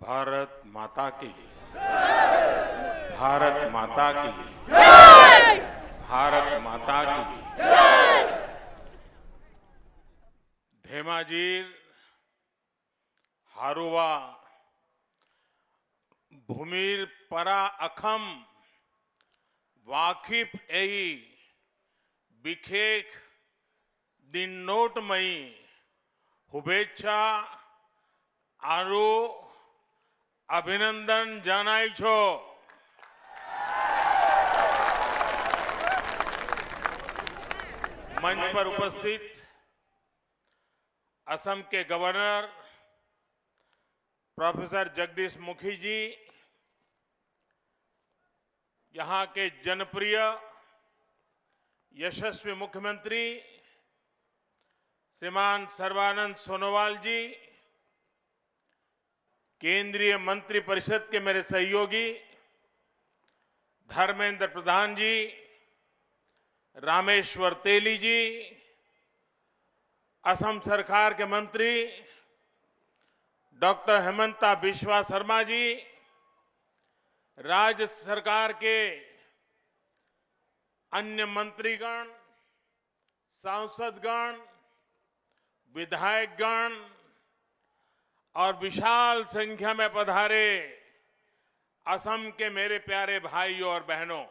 भारत माता की, भारत माता की, भारत माता की। धेमाजीर हारुवा भूमिर परा अखम वाकिफ एई बिखेख दिन नोटमयी शुभेच्छा आरु अभिनंदन जानाई छो। मंच पर उपस्थित असम के गवर्नर प्रोफेसर जगदीश मुखी जी, यहां के जनप्रिय यशस्वी मुख्यमंत्री श्रीमान सर्बानंद सोनोवाल जी, केंद्रीय मंत्रिपरिषद के मेरे सहयोगी धर्मेंद्र प्रधान जी, रामेश्वर तेली जी, असम सरकार के मंत्री डॉक्टर हेमंता बिश्वा शर्मा जी, राज्य सरकार के अन्य मंत्रीगण, सांसदगण, विधायकगण और विशाल संख्या में पधारे असम के मेरे प्यारे भाइयों और बहनों,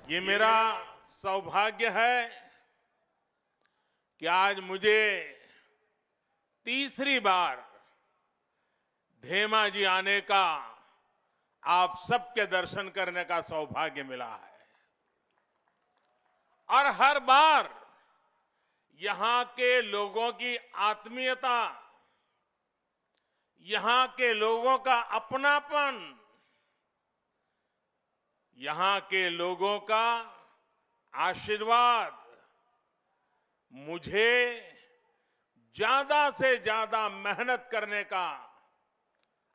ये मेरा सौभाग्य है कि आज मुझे तीसरी बार धेमाजी आने का, आप सबके दर्शन करने का सौभाग्य मिला है। और हर बार यहां के लोगों की आत्मीयता, यहां के लोगों का अपनापन, यहां के लोगों का आशीर्वाद मुझे ज्यादा से ज्यादा मेहनत करने का,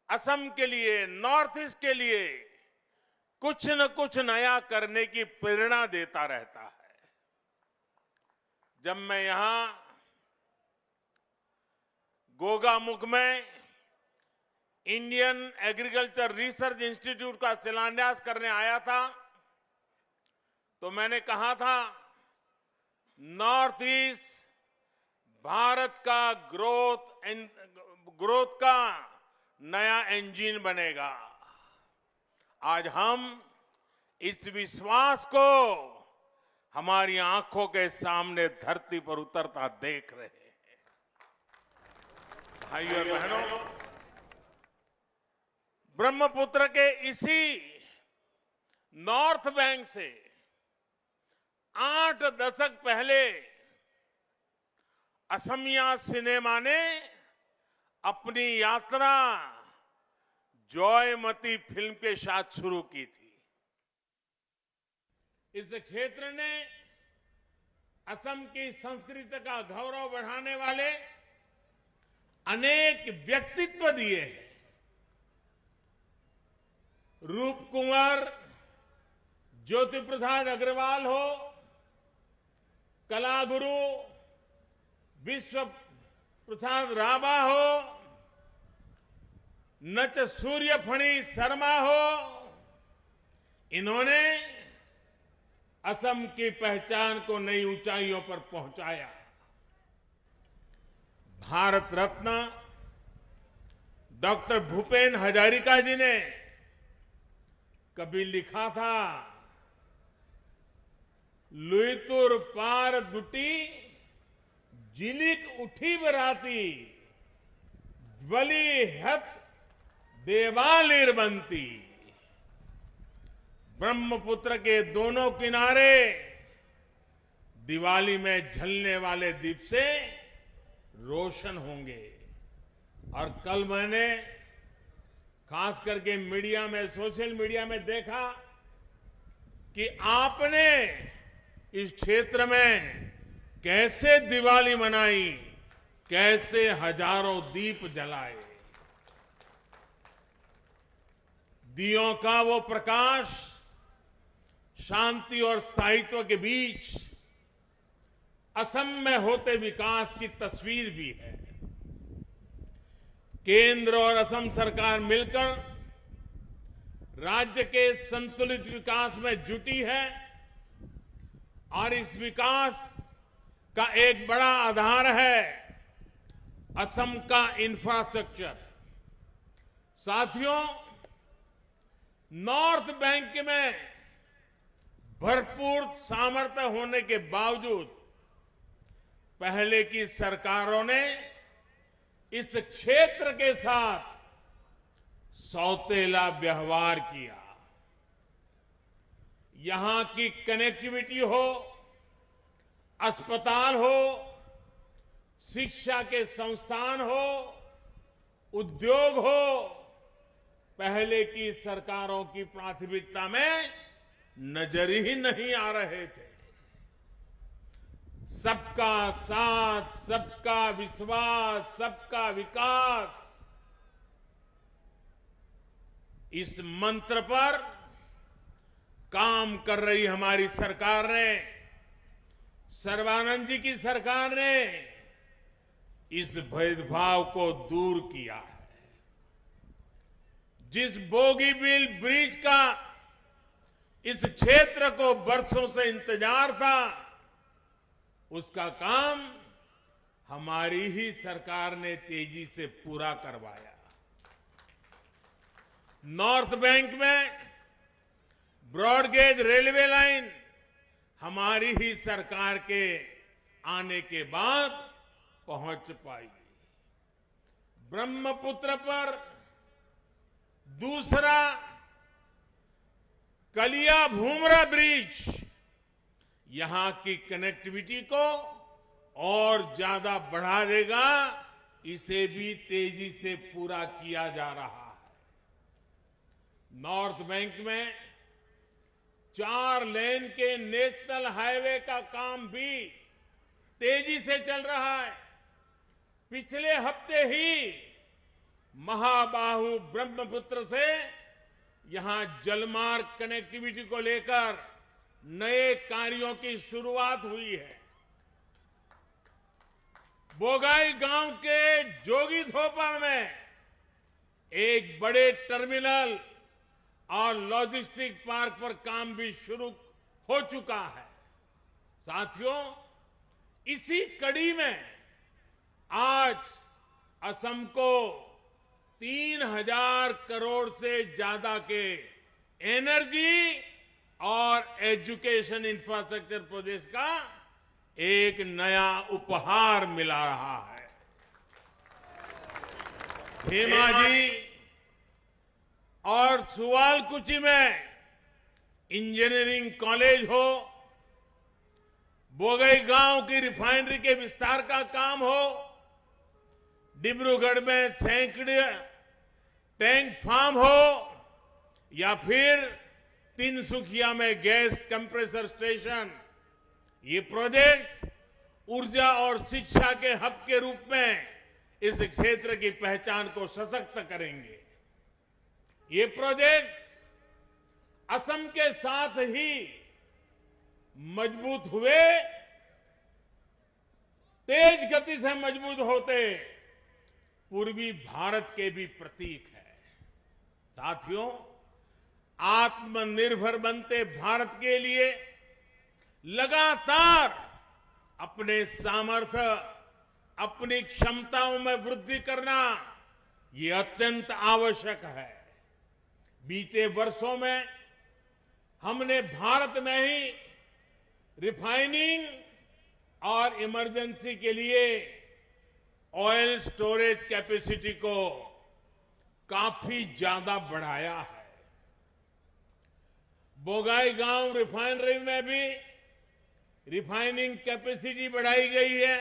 असम के लिए, नॉर्थ ईस्ट के लिए कुछ न कुछ नया करने की प्रेरणा देता रहता है। जब मैं यहां गोगामुख में इंडियन एग्रीकल्चर रिसर्च इंस्टीट्यूट का शिलान्यास करने आया था, तो मैंने कहा था नॉर्थ ईस्ट भारत का ग्रोथ का नया इंजन बनेगा। आज हम इस विश्वास को हमारी आंखों के सामने धरती पर उतरता देख रहे हैं। भाइयों और बहनों, ब्रह्मपुत्र के इसी नॉर्थ बैंक से 8 दशक पहले असमिया सिनेमा ने अपनी यात्रा जॉयमती फिल्म के साथ शुरू की थी। इस क्षेत्र ने असम की संस्कृति का गौरव बढ़ाने वाले अनेक व्यक्तित्व दिए हैं। रूप कुंवर ज्योति प्रसाद अग्रवाल हो, कलागुरु विश्व प्रसाद राभा हो, नच सूर्यफणी शर्मा हो, इन्होंने असम की पहचान को नई ऊंचाइयों पर पहुंचाया। भारत रत्न डॉक्टर भूपेन हजारिका जी ने कभी लिखा था, लुईतुर पार दुटी जिलिक उठी बराती ज्वली हत देवालिर बनती। ब्रह्मपुत्र के दोनों किनारे दिवाली में झलने वाले दीप से रोशन होंगे। और कल मैंने खास करके मीडिया में, सोशल मीडिया में देखा कि आपने इस क्षेत्र में कैसे दिवाली मनाई, कैसे हजारों दीप जलाए। दियों का वो प्रकाश शांति और स्थायित्व के बीच असम में होते विकास की तस्वीर भी है। केंद्र और असम सरकार मिलकर राज्य के संतुलित विकास में जुटी है और इस विकास का एक बड़ा आधार है असम का इंफ्रास्ट्रक्चर। साथियों, नॉर्थ बैंक में भरपूर सामर्थ्य होने के बावजूद पहले की सरकारों ने इस क्षेत्र के साथ सौतेला व्यवहार किया। यहां की कनेक्टिविटी हो, अस्पताल हो, शिक्षा के संस्थान हो, उद्योग हो, पहले की सरकारों की प्राथमिकता में नजर ही नहीं आ रहे थे। सबका साथ, सबका विश्वास, सबका विकास, इस मंत्र पर काम कर रही हमारी सरकार ने, सर्बानंद जी की सरकार ने इस भेदभाव को दूर किया है। जिस बोगीबील ब्रिज का इस क्षेत्र को बरसों से इंतजार था, उसका काम हमारी ही सरकार ने तेजी से पूरा करवाया। नॉर्थ बैंक में ब्रॉडगेज रेलवे लाइन हमारी ही सरकार के आने के बाद पहुंच पाई। ब्रह्मपुत्र पर दूसरा कलिया भूमरा ब्रिज यहां की कनेक्टिविटी को और ज्यादा बढ़ा देगा। इसे भी तेजी से पूरा किया जा रहा है। नॉर्थ बैंक में 4 लेन के नेशनल हाईवे का काम भी तेजी से चल रहा है। पिछले हफ्ते ही महाबाहु ब्रह्मपुत्र से यहां जलमार्ग कनेक्टिविटी को लेकर नए कार्यों की शुरुआत हुई है। बोगाई गांव के जोगीधोपा में एक बड़े टर्मिनल और लॉजिस्टिक पार्क पर काम भी शुरू हो चुका है। साथियों, इसी कड़ी में आज असम को 3000 करोड़ से ज्यादा के एनर्जी और एजुकेशन इंफ्रास्ट्रक्चर प्रोजेक्ट का एक नया उपहार मिला रहा है। धेमाजी और सुवालकुची में इंजीनियरिंग कॉलेज हो, बोगईगांव की रिफाइनरी के विस्तार का काम हो, डिब्रूगढ़ में सैकड़े टैंक फार्म हो, या फिर तिनसुकिया में गैस कंप्रेसर स्टेशन, ये प्रोजेक्ट ऊर्जा और शिक्षा के हब के रूप में इस क्षेत्र की पहचान को सशक्त करेंगे। ये प्रोजेक्ट असम के साथ ही मजबूत हुए, तेज गति से मजबूत होते पूर्वी भारत के भी प्रतीक है। साथियों, आत्मनिर्भर बनते भारत के लिए लगातार अपने सामर्थ्य, अपनी क्षमताओं में वृद्धि करना ये अत्यंत आवश्यक है। बीते वर्षों में हमने भारत में ही रिफाइनिंग और इमरजेंसी के लिए ऑयल स्टोरेज कैपेसिटी को काफी ज्यादा बढ़ाया है। बोगाईगांव रिफाइनरी में भी रिफाइनिंग कैपेसिटी बढ़ाई गई है।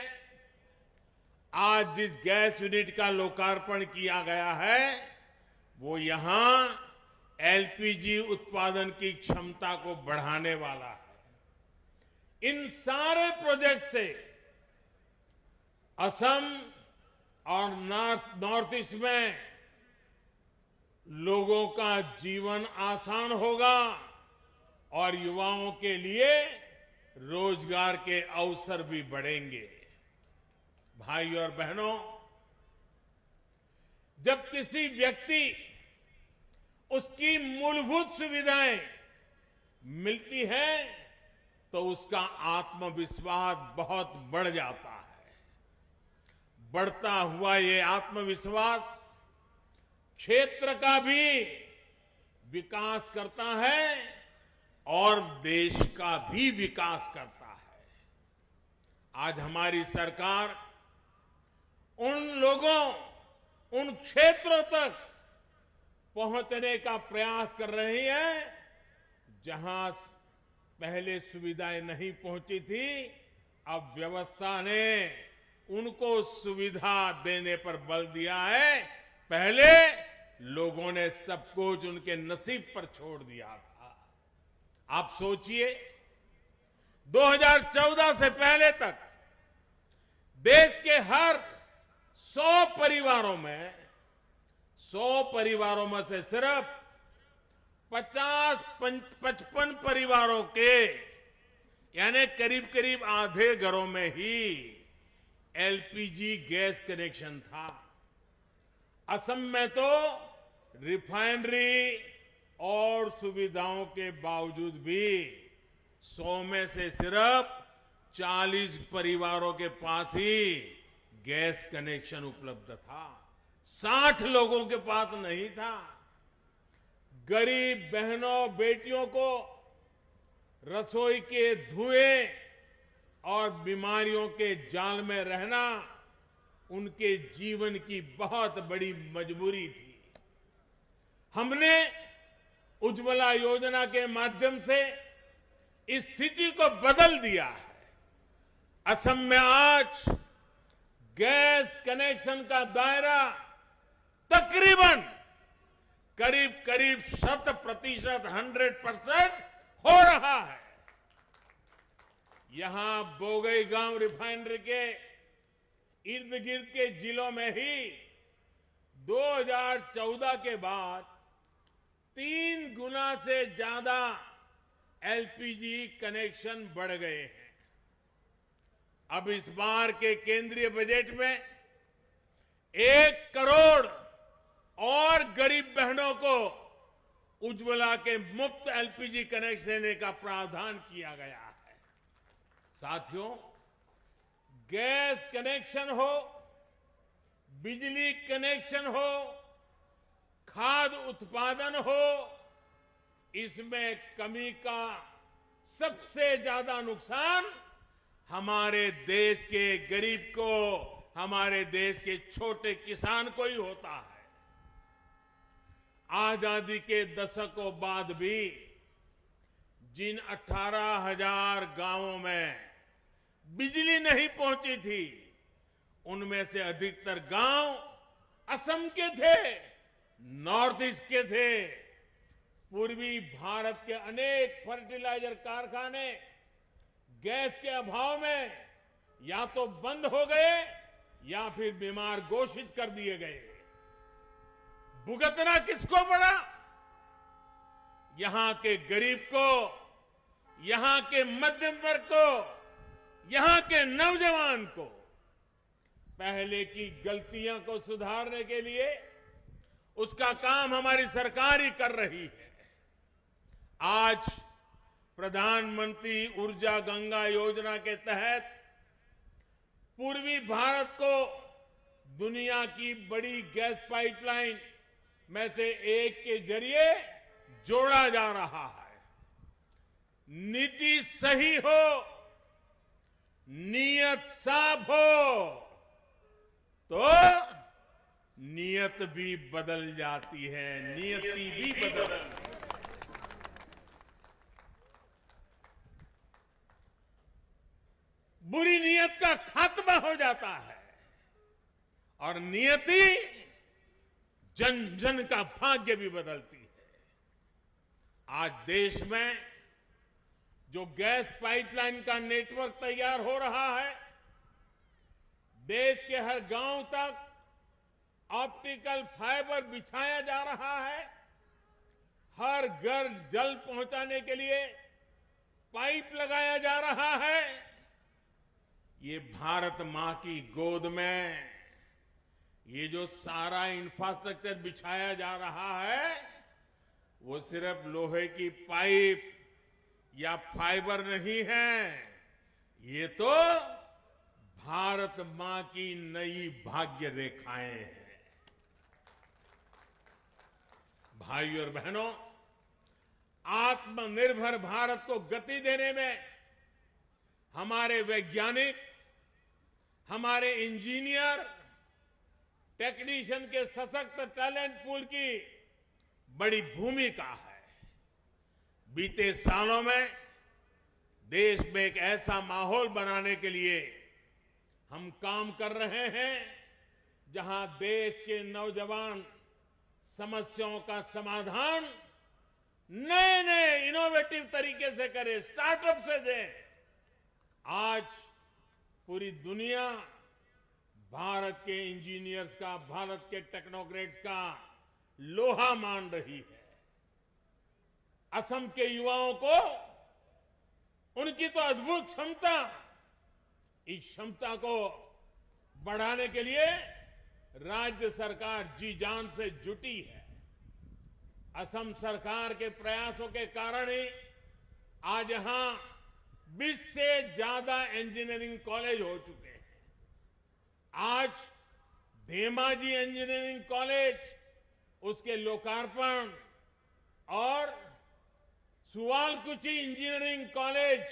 आज जिस गैस यूनिट का लोकार्पण किया गया है, वो यहां एलपीजी उत्पादन की क्षमता को बढ़ाने वाला है। इन सारे प्रोजेक्ट से असम और नॉर्थ ईस्ट में लोगों का जीवन आसान होगा और युवाओं के लिए रोजगार के अवसर भी बढ़ेंगे। भाई और बहनों, किसी व्यक्ति उसकी मूलभूत सुविधाएं मिलती है तो उसका आत्मविश्वास बहुत बढ़ जाता है। बढ़ता हुआ ये आत्मविश्वास क्षेत्र का भी विकास करता है और देश का भी विकास करता है। आज हमारी सरकार उन लोगों, उन क्षेत्रों तक पहुंचने का प्रयास कर रही है जहां पहले सुविधाएं नहीं पहुंची थी। अब व्यवस्था ने उनको सुविधा देने पर बल दिया है। पहले लोगों ने सब कुछ उनके नसीब पर छोड़ दिया था। आप सोचिए, 2014 से पहले तक देश के हर 100 परिवारों में से सिर्फ 50-55 परिवारों के, यानी करीब करीब आधे घरों में ही एलपीजी गैस कनेक्शन था। असम में तो रिफाइनरी और सुविधाओं के बावजूद भी 100 में से सिर्फ 40 परिवारों के पास ही गैस कनेक्शन उपलब्ध था। 60 लोगों के पास नहीं था। गरीब बहनों बेटियों को रसोई के धुएं और बीमारियों के जाल में रहना उनके जीवन की बहुत बड़ी मजबूरी थी। हमने उज्ज्वला योजना के माध्यम से इस स्थिति को बदल दिया है। असम में आज गैस कनेक्शन का दायरा तकरीबन करीब 100%, 100% हो रहा है। यहां बोगईगांव रिफाइनरी के इर्द गिर्द के जिलों में ही 2014 के बाद 3 गुना से ज्यादा एलपीजी कनेक्शन बढ़ गए हैं। अब इस बार के केंद्रीय बजट में 1 करोड़ और गरीब बहनों को उज्ज्वला के मुफ्त एलपीजी कनेक्शन देने का प्रावधान किया गया है। साथियों, गैस कनेक्शन हो, बिजली कनेक्शन हो, खाद्य उत्पादन हो, इसमें कमी का सबसे ज्यादा नुकसान हमारे देश के गरीब को, हमारे देश के छोटे किसान को ही होता है। आजादी के दशकों बाद भी जिन 18,000 गांवों में बिजली नहीं पहुंची थी, उनमें से अधिकतर गांव असम के थे, नॉर्थ ईस्ट के थे। पूर्वी भारत के अनेक फर्टिलाइजर कारखाने गैस के अभाव में या तो बंद हो गए या फिर बीमार घोषित कर दिए गए। भुगतना किसको पड़ा? यहां के गरीब को, यहां के मध्यम वर्ग को, यहां के नौजवान को। पहले की गलतियों को सुधारने के लिए उसका काम हमारी सरकार ही कर रही है। आज प्रधानमंत्री ऊर्जा गंगा योजना के तहत पूर्वी भारत को दुनिया की बड़ी गैस पाइपलाइन में से एक के जरिए जोड़ा जा रहा है। नीति सही हो, नीयत साफ हो तो नीयत भी बदल जाती है, नियति भी बदल। बुरी नीयत का खात्मा हो जाता है और नियति जन जन का भाग्य भी बदलती है। आज देश में जो गैस पाइपलाइन का नेटवर्क तैयार हो रहा है, देश के हर गांव तक ऑप्टिकल फाइबर बिछाया जा रहा है, हर घर जल पहुंचाने के लिए पाइप लगाया जा रहा है। ये भारत मां की गोद में ये जो सारा इंफ्रास्ट्रक्चर बिछाया जा रहा है वो सिर्फ लोहे की पाइप या फाइबर नहीं है, ये तो भारत मां की नई भाग्य रेखाएं हैं। भाइयों और बहनों, आत्मनिर्भर भारत को गति देने में हमारे वैज्ञानिक, हमारे इंजीनियर, टेक्नीशियन के सशक्त टैलेंट पूल की बड़ी भूमिका है। बीते सालों में देश में एक ऐसा माहौल बनाने के लिए हम काम कर रहे हैं जहां देश के नौजवान समस्याओं का समाधान नए नए इनोवेटिव तरीके से करें, स्टार्टअप से दें। आज पूरी दुनिया भारत के इंजीनियर्स का, भारत के टेक्नोक्रेट्स का लोहा मान रही है। असम के युवाओं को उनकी तो अद्भुत क्षमता, इस क्षमता को बढ़ाने के लिए राज्य सरकार जी जान से जुटी है। असम सरकार के प्रयासों के कारण ही आज यहां 20 से ज्यादा इंजीनियरिंग कॉलेज हो चुके हैं। आज धेमाजी इंजीनियरिंग कॉलेज, उसके लोकार्पण और सुवालकुची इंजीनियरिंग कॉलेज,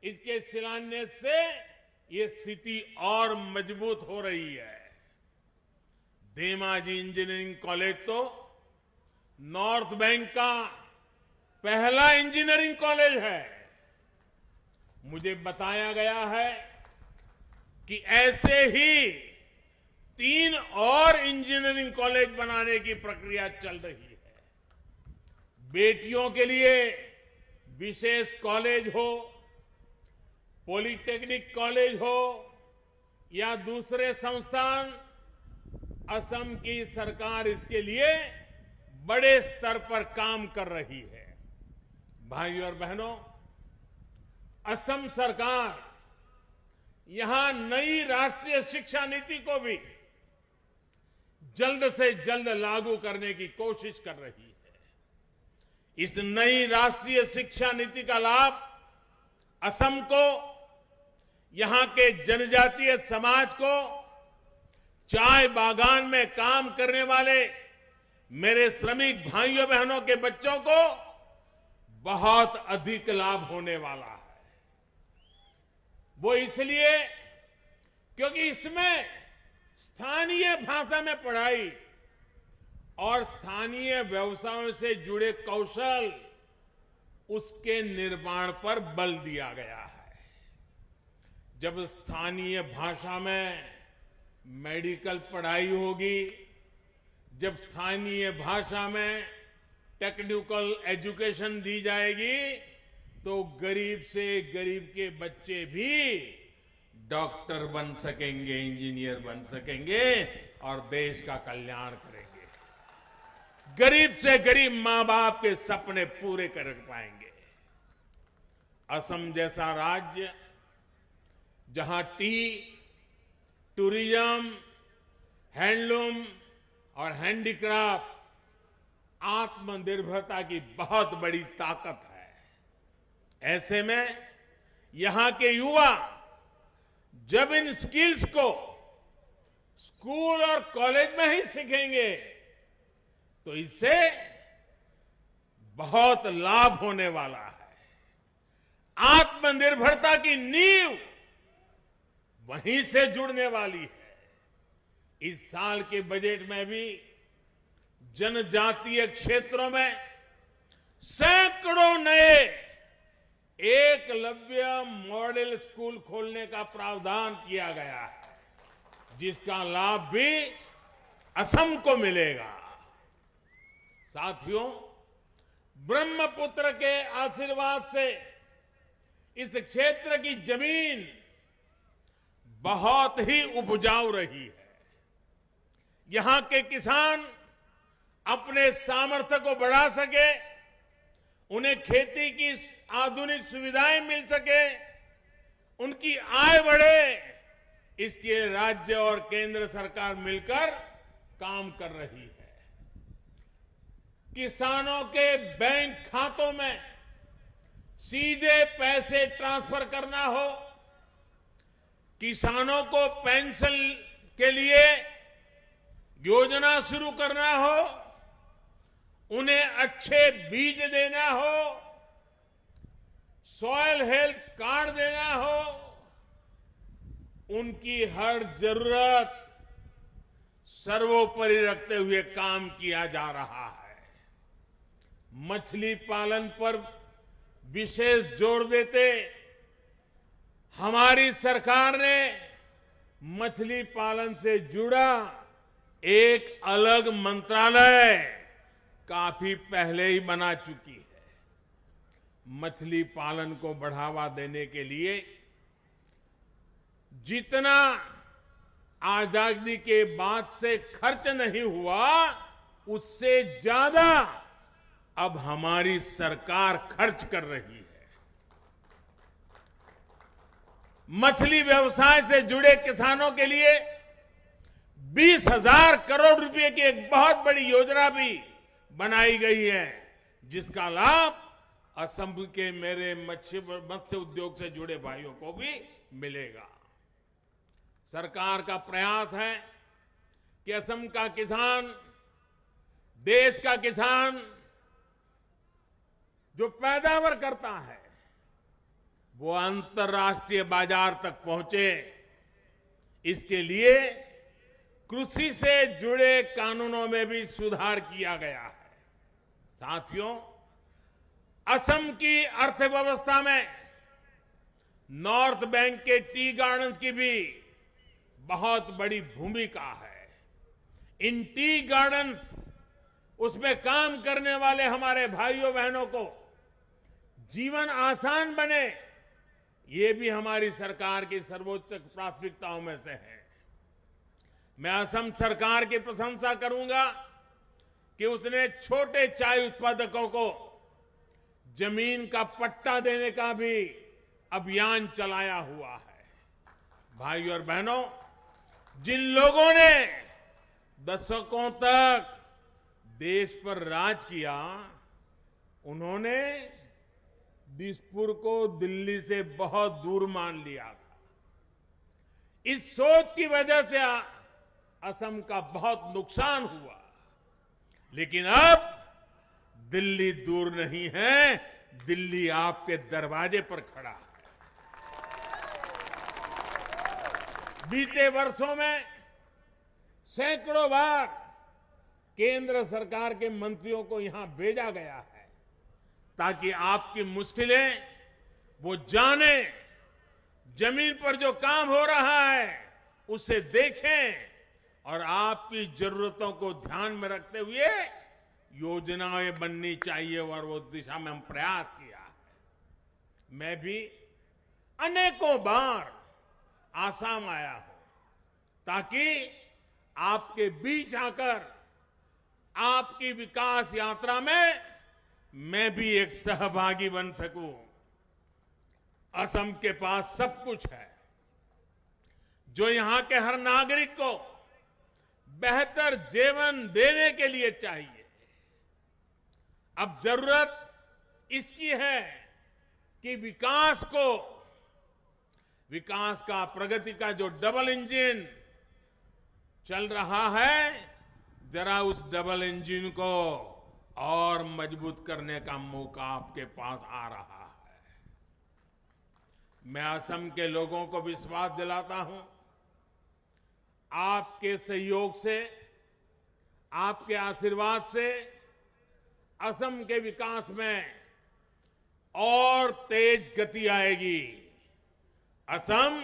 इसके शिलान्यास से ये स्थिति और मजबूत हो रही है। धेमाजी इंजीनियरिंग कॉलेज तो नॉर्थ बैंक का पहला इंजीनियरिंग कॉलेज है। मुझे बताया गया है कि ऐसे ही 3 और इंजीनियरिंग कॉलेज बनाने की प्रक्रिया चल रही है। बेटियों के लिए विशेष कॉलेज हो, पॉलिटेक्निक कॉलेज हो या दूसरे संस्थान, असम की सरकार इसके लिए बड़े स्तर पर काम कर रही है। भाइयों और बहनों, असम सरकार यहां नई राष्ट्रीय शिक्षा नीति को भी जल्द से जल्द लागू करने की कोशिश कर रही है। इस नई राष्ट्रीय शिक्षा नीति का लाभ असम को, यहां के जनजातीय समाज को, चाय बागान में काम करने वाले मेरे श्रमिक भाइयों बहनों के बच्चों को बहुत अधिक लाभ होने वाला है। वो इसलिए क्योंकि इसमें स्थानीय भाषा में पढ़ाई और स्थानीय व्यवसायों से जुड़े कौशल, उसके निर्माण पर बल दिया गया है। जब स्थानीय भाषा में मेडिकल पढ़ाई होगी, जब स्थानीय भाषा में टेक्निकल एजुकेशन दी जाएगी, तो गरीब से गरीब के बच्चे भी डॉक्टर बन सकेंगे, इंजीनियर बन सकेंगे और देश का कल्याण करेंगे। गरीब से गरीब मां बाप के सपने पूरे कर पाएंगे। असम जैसा राज्य जहां टी, टूरिज्म, हैंडलूम और हैंडीक्राफ्ट आत्मनिर्भरता की बहुत बड़ी ताकत है, ऐसे में यहां के युवा जब इन स्किल्स को स्कूल और कॉलेज में ही सीखेंगे तो इससे बहुत लाभ होने वाला है। आत्मनिर्भरता की नींव वहीं से जुड़ने वाली है। इस साल के बजट में भी जनजातीय क्षेत्रों में सैकड़ों नए एकलव्य मॉडल स्कूल खोलने का प्रावधान किया गया है, जिसका लाभ भी असम को मिलेगा। साथियों, ब्रह्मपुत्र के आशीर्वाद से इस क्षेत्र की जमीन बहुत ही उपजाऊ रही है। यहां के किसान अपने सामर्थ्य को बढ़ा सके, उन्हें खेती की आधुनिक सुविधाएं मिल सके, उनकी आय बढ़े, इसके लिए राज्य और केंद्र सरकार मिलकर काम कर रही है। किसानों के बैंक खातों में सीधे पैसे ट्रांसफर करना हो, किसानों को पेंशन के लिए योजना शुरू करना हो, उन्हें अच्छे बीज देना हो, सॉइल हेल्थ कार्ड देना हो, उनकी हर जरूरत सर्वोपरि रखते हुए काम किया जा रहा है। मछली पालन पर विशेष जोर देते हमारी सरकार ने मछली पालन से जुड़ा एक अलग मंत्रालय काफी पहले ही बना चुकी है। मछली पालन को बढ़ावा देने के लिए जितना आजादी के बाद से खर्च नहीं हुआ, उससे ज्यादा अब हमारी सरकार खर्च कर रही है। मछली व्यवसाय से जुड़े किसानों के लिए 20,000 करोड़ रुपए की एक बहुत बड़ी योजना भी बनाई गई है, जिसका लाभ असम के मेरे मत्स्य उद्योग से जुड़े भाइयों को भी मिलेगा। सरकार का प्रयास है कि असम का किसान, देश का किसान जो पैदावार करता है वो अंतर्राष्ट्रीय बाजार तक पहुंचे। इसके लिए कृषि से जुड़े कानूनों में भी सुधार किया गया है। साथियों, असम की अर्थव्यवस्था में नॉर्थ बैंक के टी गार्डन्स की भी बहुत बड़ी भूमिका है। इन टी गार्डन्स, उसमें काम करने वाले हमारे भाइयों बहनों को जीवन आसान बने, ये भी हमारी सरकार की सर्वोच्च प्राथमिकताओं में से है। मैं असम सरकार की प्रशंसा करूंगा कि उसने छोटे चाय उत्पादकों को जमीन का पट्टा देने का भी अभियान चलाया हुआ है। भाइयों और बहनों, जिन लोगों ने दशकों तक देश पर राज किया, उन्होंने दिसपुर को दिल्ली से बहुत दूर मान लिया था। इस सोच की वजह से असम का बहुत नुकसान हुआ। लेकिन अब दिल्ली दूर नहीं है, दिल्ली आपके दरवाजे पर खड़ा है। बीते वर्षों में सैकड़ों बार केंद्र सरकार के मंत्रियों को यहां भेजा गया है ताकि आपकी मुश्किलें वो जाने, जमीन पर जो काम हो रहा है उसे देखें और आपकी जरूरतों को ध्यान में रखते हुए योजनाएं बननी चाहिए, और वो दिशा में हम प्रयास किया है। मैं भी अनेकों बार आसाम आया हूं ताकि आपके बीच आकर आपकी विकास यात्रा में मैं भी एक सहभागी बन सकूं। असम के पास सब कुछ है जो यहां के हर नागरिक को बेहतर जीवन देने के लिए चाहिए। अब जरूरत इसकी है कि विकास का, प्रगति का जो डबल इंजन चल रहा है, जरा उस डबल इंजन को और मजबूत करने का मौका आपके पास आ रहा है। मैं असम के लोगों को विश्वास दिलाता हूं, आपके सहयोग से, आपके आशीर्वाद से असम के विकास में और तेज गति आएगी। असम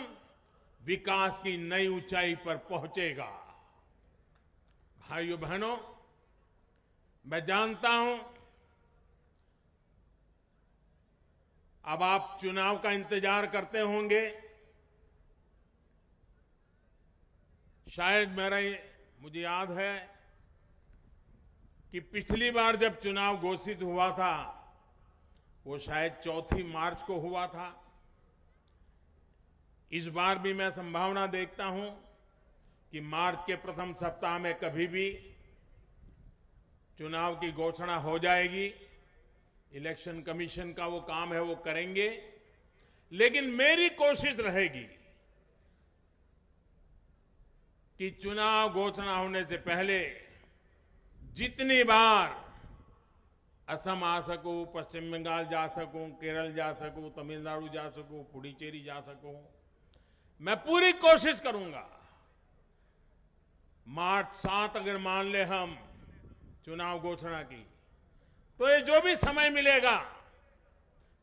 विकास की नई ऊंचाई पर पहुंचेगा। भाइयों बहनों, मैं जानता हूं अब आप चुनाव का इंतजार करते होंगे। शायद मुझे याद है कि पिछली बार जब चुनाव घोषित हुआ था वो शायद 4 मार्च को हुआ था। इस बार भी मैं संभावना देखता हूं कि मार्च के प्रथम सप्ताह में कभी भी चुनाव की घोषणा हो जाएगी। इलेक्शन कमीशन का वो काम है, वो करेंगे। लेकिन मेरी कोशिश रहेगी कि चुनाव घोषणा होने से पहले जितनी बार असम आ सकूं, पश्चिम बंगाल जा सकूं, केरल जा सकूं, तमिलनाडु जा सकूं, पुडुचेरी जा सकूं, मैं पूरी कोशिश करूंगा। मार्च 7 अगर मान ले हम चुनाव घोषणा की, तो ये जो भी समय मिलेगा,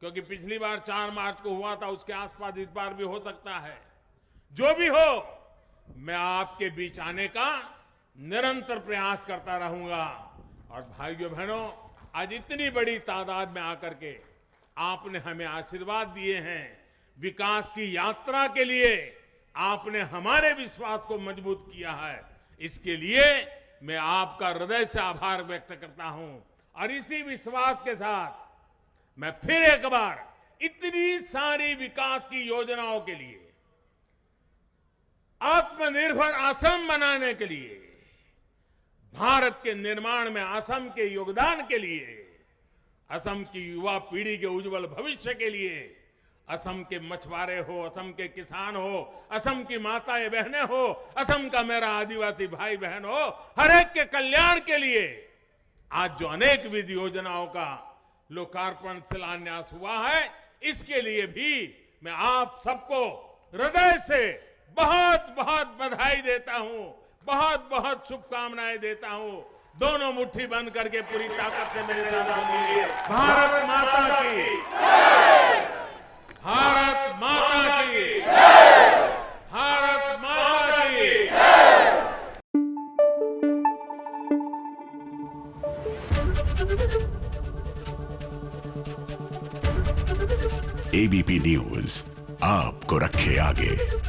क्योंकि पिछली बार 4 मार्च को हुआ था, उसके आसपास इस बार भी हो सकता है, जो भी हो, मैं आपके बीच आने का निरंतर प्रयास करता रहूंगा। और भाइयों बहनों, आज इतनी बड़ी तादाद में आकर के आपने हमें आशीर्वाद दिए हैं, विकास की यात्रा के लिए आपने हमारे विश्वास को मजबूत किया है, इसके लिए मैं आपका हृदय से आभार व्यक्त करता हूं। और इसी विश्वास के साथ मैं फिर एक बार इतनी सारी विकास की योजनाओं के लिए, आत्मनिर्भर असम बनाने के लिए, भारत के निर्माण में असम के योगदान के लिए, असम की युवा पीढ़ी के उज्जवल भविष्य के लिए, असम के मछुआरे हो, असम के किसान हो, असम की माताएं बहनें हो, असम का मेरा आदिवासी भाई बहन हो, हर एक के कल्याण के लिए आज जो अनेक विध योजनाओं का लोकार्पण शिलान्यास हुआ है, इसके लिए भी मैं आप सबको हृदय से बहुत बहुत बधाई देता हूं, बहुत बहुत शुभकामनाएं देता हूं। दोनों मुट्ठी बंद करके पूरी ताकत से मेरे साथ बोलिए, भारत माता की, भारत माता की, भारत माता की। एबीपी न्यूज आपको रखे आगे।